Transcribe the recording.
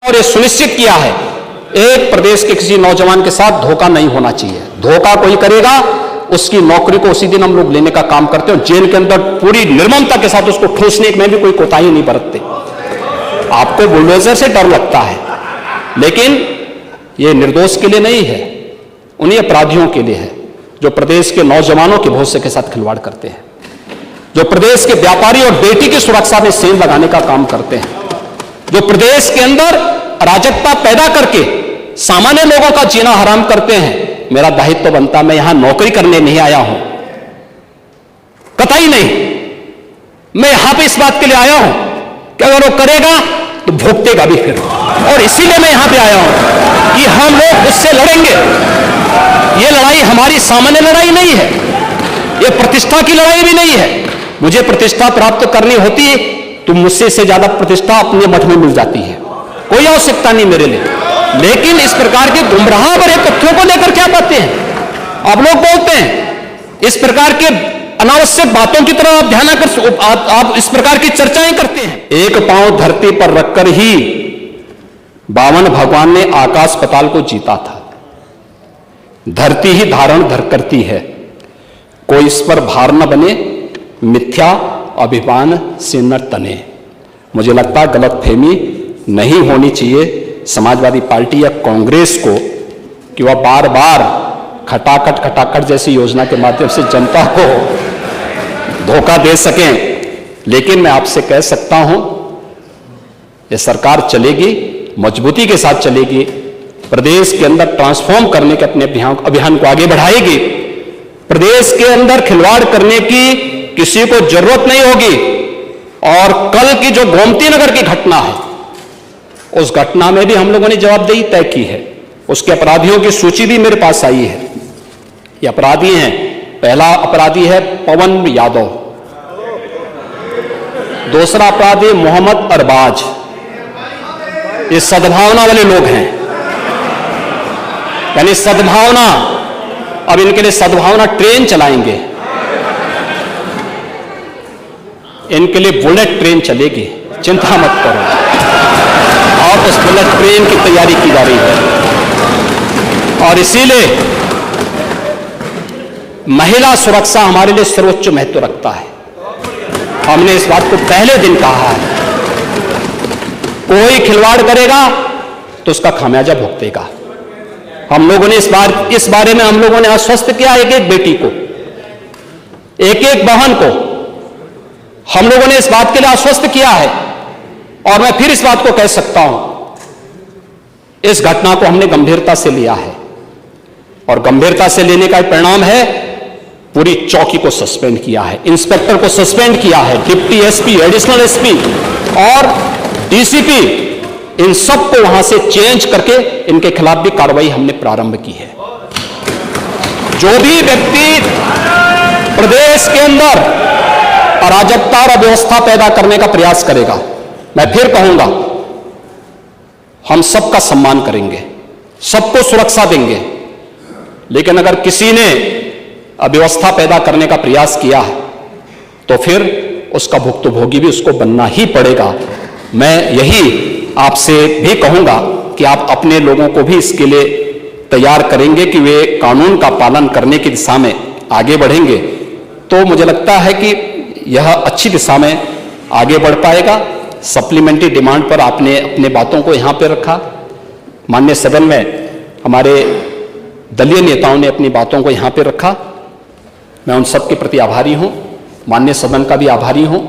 और ये सुनिश्चित किया है एक प्रदेश के किसी नौजवान के साथ धोखा नहीं होना चाहिए। धोखा कोई करेगा उसकी नौकरी को उसी दिन हम लोग लेने का काम करते हैं। जेल के अंदर पूरी निर्ममता के साथ उसको ठूसने में भी कोई कोताही नहीं बरतते। आपको बुलडोजर से डर लगता है, लेकिन ये निर्दोष के लिए नहीं है, उन्हीं अपराधियों के लिए है जो प्रदेश के नौजवानों के भविष्य के साथ खिलवाड़ करते हैं, जो प्रदेश के व्यापारी और बेटी की सुरक्षा में सेंध लगाने का काम करते हैं, जो प्रदेश के अंदर अराजकता पैदा करके सामान्य लोगों का जीना हराम करते हैं। मेरा दायित्व बनता, मैं यहां नौकरी करने नहीं आया हूं, कतई नहीं। मैं यहां पे इस बात के लिए आया हूं कि अगर वो करेगा तो भोगतेगा भी फिर, और इसीलिए मैं यहां पे आया हूं कि हम लोग उससे लड़ेंगे। ये लड़ाई हमारी सामान्य लड़ाई नहीं है, ये प्रतिष्ठा की लड़ाई भी नहीं है। मुझे प्रतिष्ठा प्राप्त करनी होती तो मुझसे से ज्यादा प्रतिष्ठा अपने मठ में मिल जाती है, कोई आवश्यकता नहीं मेरे लिए। लेकिन इस प्रकार के गुमराह भरे तथ्यों को लेकर क्या बातें हैं आप लोग बोलते हैं, इस प्रकार के अनावश्यक बातों की तरफ आप ध्यान कर, आप इस प्रकार की चर्चाएं करते हैं। एक पांव धरती पर रखकर ही बावन भगवान ने आकाश पाताल को जीता था। धरती ही धारण धर करती है, कोई इस पर भार न बने, मिथ्या अभिमान से न तने। मुझे लगता है गलतफहमी नहीं होनी चाहिए समाजवादी पार्टी या कांग्रेस को कि वह बार बार खटाखट जैसी योजना के माध्यम से जनता को धोखा दे सकें। लेकिन मैं आपसे कह सकता हूं ये सरकार चलेगी, मजबूती के साथ चलेगी, प्रदेश के अंदर ट्रांसफॉर्म करने के अपने अभियान को आगे बढ़ाएगी। प्रदेश के अंदर खिलवाड़ करने की किसी को जरूरत नहीं होगी। और कल की जो गोमती नगर की घटना है, उस घटना में भी हम लोगों ने जवाबदेही तय की है। उसके अपराधियों की सूची भी मेरे पास आई है। ये अपराधी हैं, पहला अपराधी है पवन यादव, दूसरा अपराधी मोहम्मद अरबाज। ये सद्भावना वाले लोग हैं, यानी सद्भावना, अब इनके लिए सद्भावना ट्रेन चलाएंगे, इनके लिए बुलेट ट्रेन चलेगी, चिंता मत करो। और उस बुलेट ट्रेन की तैयारी की जा रही है। और इसीलिए महिला सुरक्षा हमारे लिए सर्वोच्च महत्व रखता है। हमने इस बात को पहले दिन कहा है, कोई खिलवाड़ करेगा तो उसका खामियाजा भुगतेगा। हम लोगों ने इस बारे में हम लोगों ने आश्वस्त किया एक एक बेटी को, एक एक बहन को हम लोगों ने इस बात के लिए आश्वस्त किया है। और मैं फिर इस बात को कह सकता हूं, इस घटना को हमने गंभीरता से लिया है, और गंभीरता से लेने का परिणाम है पूरी चौकी को सस्पेंड किया है, इंस्पेक्टर को सस्पेंड किया है, डिप्टी एसपी, एडिशनल एसपी और डीसीपी, इन सबको वहां से चेंज करके इनके खिलाफ भी कार्रवाई हमने प्रारंभ की है। जो भी व्यक्ति प्रदेश के अंदर अराजकता और अव्यवस्था पैदा करने का प्रयास करेगा, मैं फिर कहूंगा हम सबका सम्मान करेंगे, सबको सुरक्षा देंगे। लेकिन अगर किसी ने अव्यवस्था पैदा करने का प्रयास किया है तो फिर उसका भुक्तभोगी भी उसको बनना ही पड़ेगा। मैं यही आपसे भी कहूंगा कि आप अपने लोगों को भी इसके लिए तैयार करेंगे कि वे कानून का पालन करने की दिशा में आगे बढ़ेंगे, तो मुझे लगता है कि यह अच्छी दिशा में आगे बढ़ पाएगा। सप्लीमेंट्री डिमांड पर आपने अपने बातों को यहां पर रखा, माननीय सदन में हमारे दलीय नेताओं ने अपनी बातों को यहां पर रखा। मैं उन सब के प्रति आभारी हूं, माननीय सदन का भी आभारी हूं।